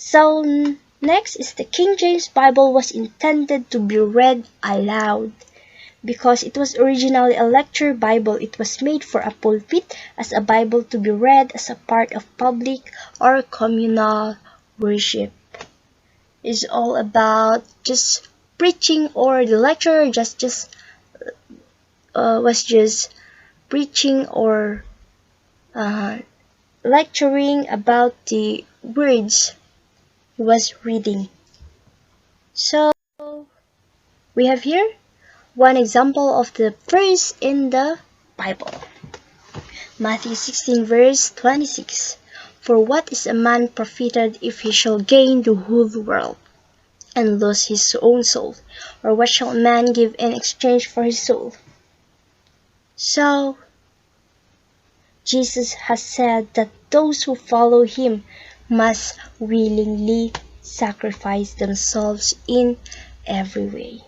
So next is the King James Bible was intended to be read aloud. Because it was originally a lecture Bible, it was made for a pulpit as a Bible to be read as a part of public or communal worship. It's all about just preaching, or the lecturer was just preaching or lecturing about the words he was reading. So we have here one example of the verse in the Bible. Matthew 16 verse 26. For what is a man profited if he shall gain the whole world and lose his own soul? Or what shall a man give in exchange for his soul? So, Jesus has said that those who follow him must willingly sacrifice themselves in every way.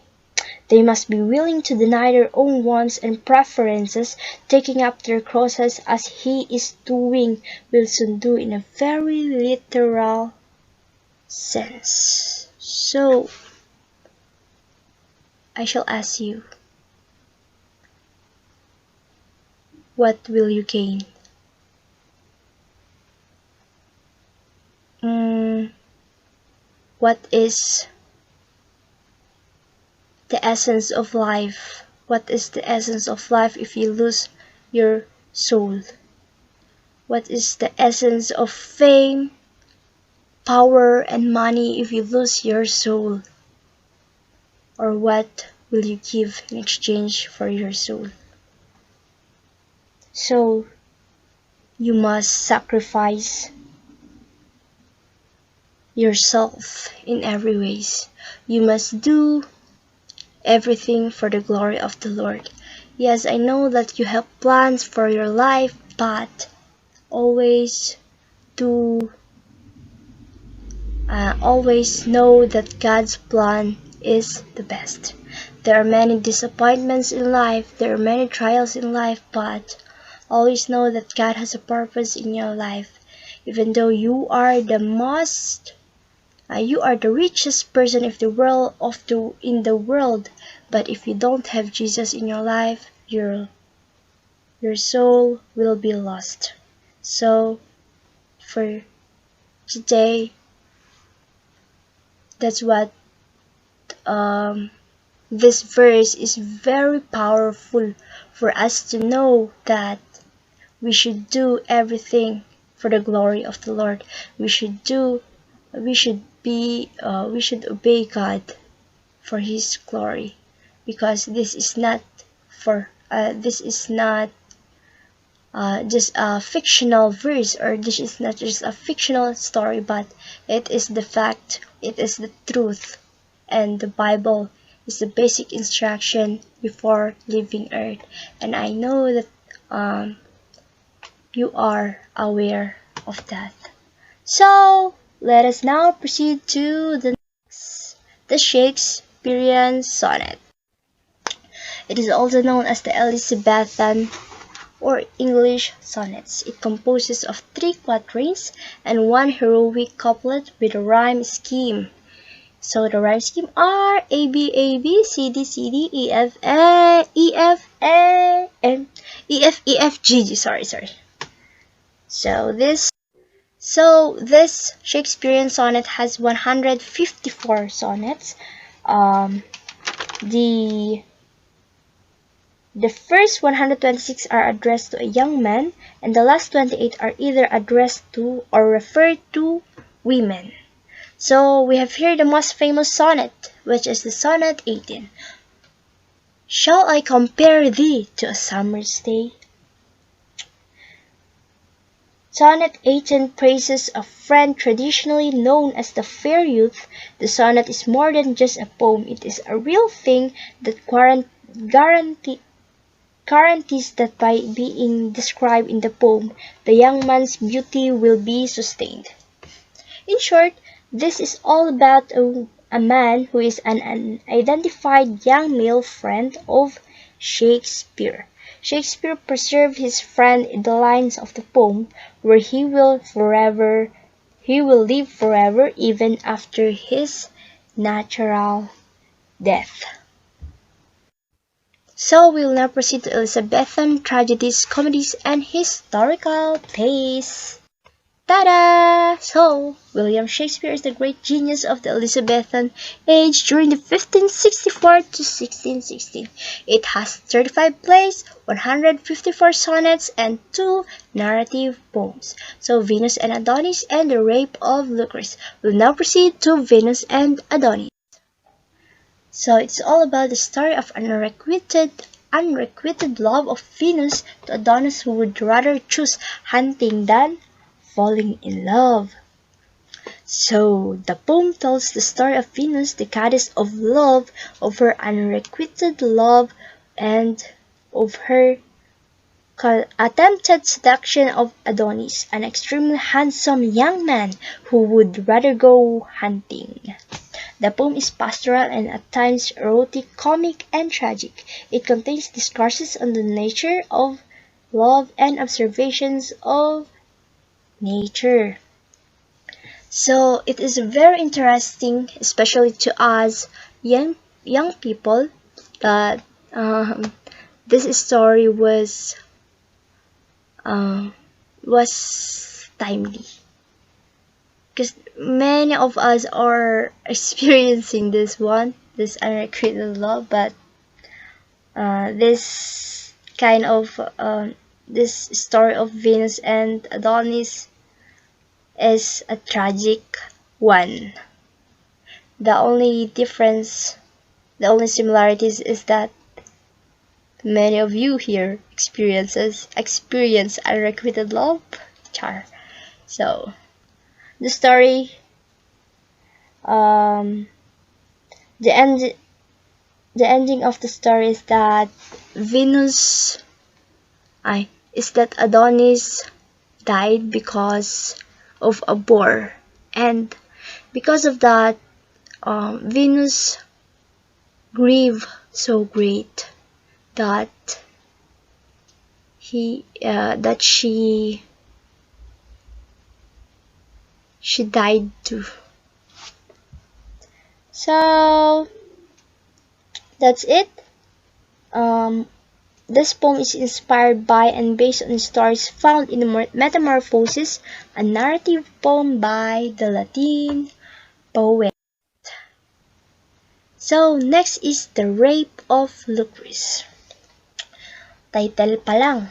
They must be willing to deny their own wants and preferences, taking up their crosses as he is doing, will soon do in a very literal sense. So, I shall ask you, what will you gain? What is the essence of life? What is the essence of life if you lose your soul? What is the essence of fame, power, and money if you lose your soul? Or what will you give in exchange for your soul? So, you must sacrifice yourself in every ways. You must do everything for the glory of the Lord. Yes, I know that you have plans for your life, but always know that God's plan is the best. There are many disappointments in life, there are many trials in life, but always know that God has a purpose in your life. Even though you are the richest person in the world, but if you don't have Jesus in your life, your soul will be lost. So for today, that's what this verse is very powerful for us to know, that we should do everything for the glory of the Lord. We should obey God for His glory, because this is not just a fictional verse, or this is not just a fictional story, but it is the fact, it is the truth, and the Bible is the basic instruction before leaving earth. And I know that you are aware of that. So let us now proceed to the Shakespearean sonnet. It is also known as the Elizabethan or English sonnets. It composes of 3 quatrains and 1 heroic couplet with a rhyme scheme. So the rhyme scheme are A B A B C D C D E F A E F A and E F E F G G. Sorry. So this Shakespearean sonnet has 154 sonnets. The first 126 are addressed to a young man, and the last 28 are either addressed to or referred to women. So we have here the most famous sonnet, which is the Sonnet 18. Shall I compare thee to a summer's day? Sonnet 18 praises a friend traditionally known as the fair youth. The sonnet is more than just a poem. It is a real thing that guarantees that by being described in the poem, the young man's beauty will be sustained. In short, this is all about a man who is an unidentified young male friend of Shakespeare. Shakespeare preserved his friend in the lines of the poem, where he will forever he will live forever even after his natural death. So we will now proceed to Elizabethan tragedies, comedies, and historical plays. Ta-da! So, William Shakespeare is the great genius of the Elizabethan age during the 1564 to 1616. It has 35 plays, 154 sonnets, and 2 narrative poems. So, Venus and Adonis and the Rape of Lucrece. We'll now proceed to Venus and Adonis. So, it's all about the story of unrequited love of Venus to Adonis, who would rather choose hunting than falling in love. So, the poem tells the story of Venus, the goddess of love, of her unrequited love, and of her attempted seduction of Adonis, an extremely handsome young man who would rather go hunting. The poem is pastoral and at times erotic, comic, and tragic. It contains discourses on the nature of love and observations of nature. So it is very interesting, especially to us young people, that this story was timely, because many of us are experiencing this unrequited love, but this kind of this story of Venus and Adonis is a tragic one. The only similarities is that many of you here experience unrequited love. Char. So the story, the ending of the story is that Adonis died because of a boar, and because of that, Venus grieved so great that she died too. So that's it. This poem is inspired by and based on stories found in the Metamorphoses, a narrative poem by the Latin poet. So next is The Rape of Lucrece. Title pa lang,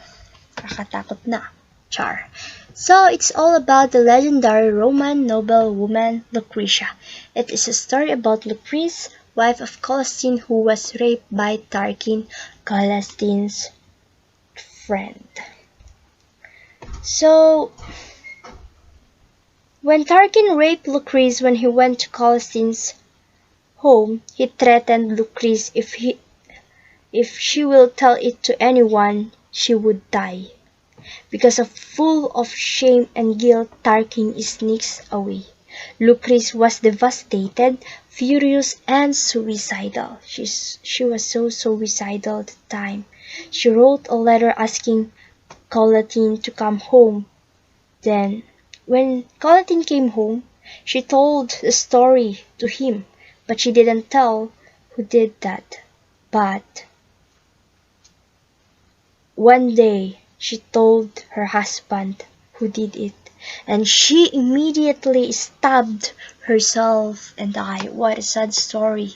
kakatakot na. Char. So it's all about the legendary Roman noblewoman Lucretia. It is a story about Lucrece, wife of Collastin, who was raped by Tarquin, Collastin's friend. So when Tarquin raped Lucrece when he went to Collastin's home, he threatened Lucrece if she will tell it to anyone, she would die. Because full of shame and guilt, Tarquin sneaks away. Lucrece was devastated, furious, and suicidal. She was so suicidal at the time. She wrote a letter asking Collatine to come home. Then, when Collatine came home, she told the story to him, but she didn't tell who did that. But one day, she told her husband who did it, and she immediately stabbed herself and died. What a sad story.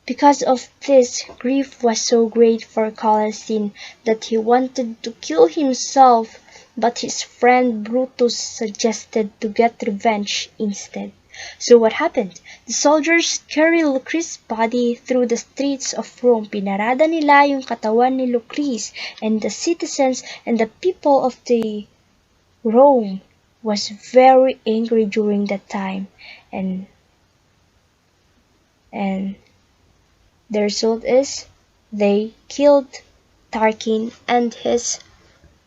Because of this, grief was so great for Collastin that he wanted to kill himself, but his friend Brutus suggested to get revenge instead. So what happened? The soldiers carried Lucrece's body through the streets of Rome. Pinarada nila yung katawan ni Lucrece, and the citizens and the people of the Rome was very angry during that time, and the result is they killed Tarquin and his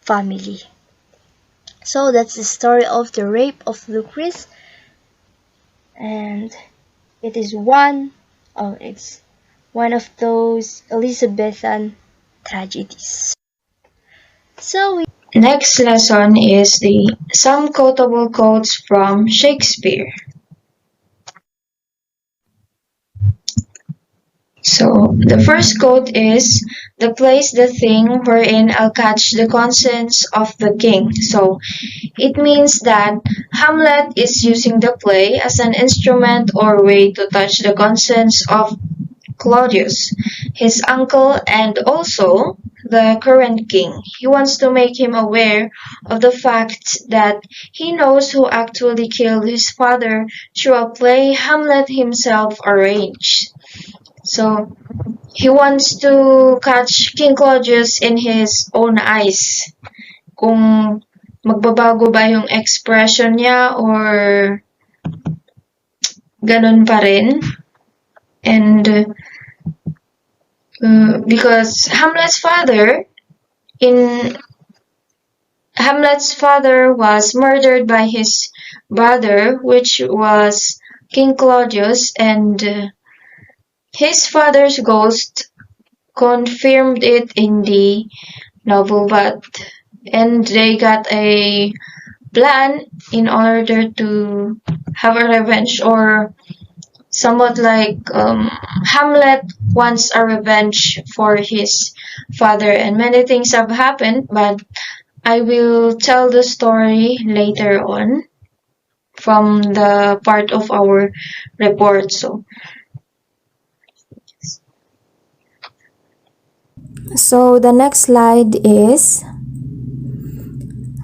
family. So that's the story of the rape of Lucrece, and it's one of those Elizabethan tragedies. So Next lesson is the some quotable quotes from Shakespeare. So the first quote is, "The play's the thing wherein I'll catch the conscience of the king." So it means that Hamlet is using the play as an instrument or way to touch the conscience of Claudius, his uncle, and also the current king. He wants to make him aware of the fact that he knows who actually killed his father through a play Hamlet himself arranged. So he wants to catch King Claudius in his own eyes. Kung magbabago ba yung expression niya or ganun pa rin. And because Hamlet's father was murdered by his brother, which was King Claudius, and his father's ghost confirmed it in the novel, and they got a plan in order to have a revenge, or somewhat like Hamlet wants a revenge for his father, and many things have happened, but I will tell the story later on from the part of our report. So the next slide is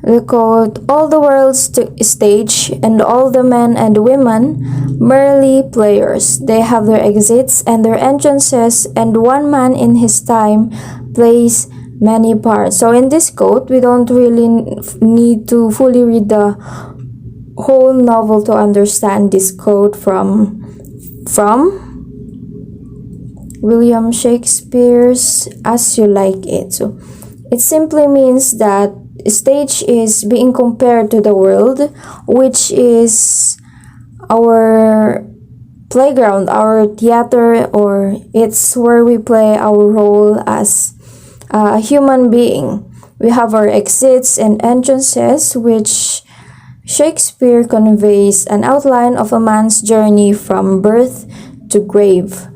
the quote, "All the world's stage, and all the men and women merely players. They have their exits and their entrances, and one man in his time plays many parts." So in this quote, we don't really need to fully read the whole novel to understand this quote from William Shakespeare's As You Like It. So it simply means that stage is being compared to the world, which is our playground, our theater, or it's where we play our role as a human being. We have our exits and entrances, which Shakespeare conveys an outline of a man's journey from birth to grave.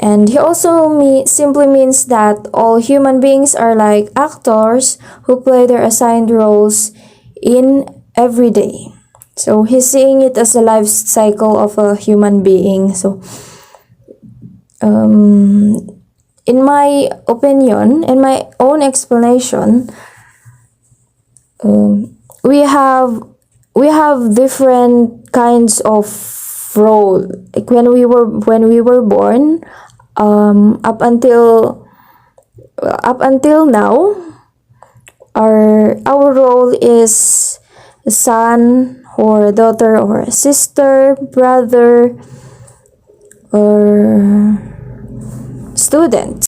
And he also simply means that all human beings are like actors who play their assigned roles in every day. So he's seeing it as a life cycle of a human being. So in my opinion, in my own explanation, we have different kinds of role. Like when we were born, up until now, our role is a son or a daughter or a sister, brother, or student.